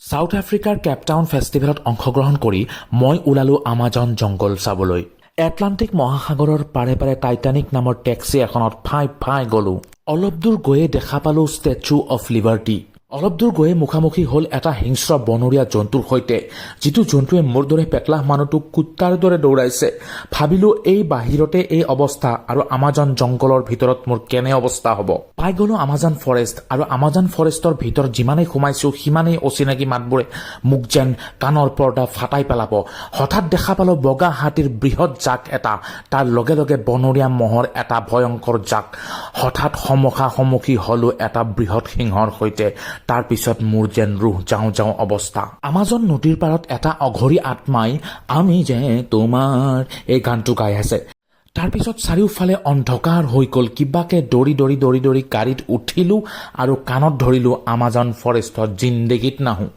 South আফ্ৰিকাৰ Cape Town ফেষ্টিভেলত অংশগ্ৰহণ কৰি মই ওলালোঁ আমাজন জংগল চাবলৈ। এটলাণ্টিক মহাসাগৰৰ পাৰে পাৰে টাইটানিক নামৰ টেক্সি এখনত ফাই গ'লোঁ। অলপ দূৰ গৈয়ে দেখা পালোঁ ষ্টেচু অফ লিবাৰ্টি। অলপ দূৰ গৈয়ে মুখামুখি হ'ল এটা হিংস্ৰ বনৰীয়া জন্তুৰ সৈতে, যিটো জন্তুৱে মোৰ দৰে পেটলাহ মানুহটোক কুত্তাৰ দৰে দৌৰাইছে। ভাবিলোঁ এই বাহিৰতে এই অৱস্থা আৰু আমাজন জংগলৰ ভিতৰত মোৰ কেনে অৱস্থা হ'ব। পাই গ'লোঁ আমাজন ফৰেষ্ট, আৰু আমাজন ফৰেষ্টৰ ভিতৰত যিমানেই সোমাইছোঁ সিমানেই অচিনাকি মাতবোৰে মোক যেন কাণৰ পৰ্দা ফাটাই পেলাব। হঠাৎ দেখা পালোঁ বগা হাতীৰ বৃহৎ জাক এটা, তাৰ লগে লগে বনৰীয়া মহৰ এটা ভয়ংকৰ জাক। হঠাৎ সন্মুখি হ'লোঁ এটা বৃহৎ সিংহৰ সৈতে। তাৰ পিছত মোৰ যেন ৰুহ যাওঁ অৱস্থা। আমাজন নদীৰ পাৰত এটা অঘৰী আত্মাই আমি যে তোমাৰ এই গানটো গাই আছে। তাৰ পিছত চাৰিওফালে অন্ধকাৰ হৈ গ'ল। কিবাকে দৌৰি গাড়ীত উঠিলোঁ আৰু কাণত ধৰিলোঁ আমাজন ফৰেষ্টত জিন্দেগীত নাহোঁ।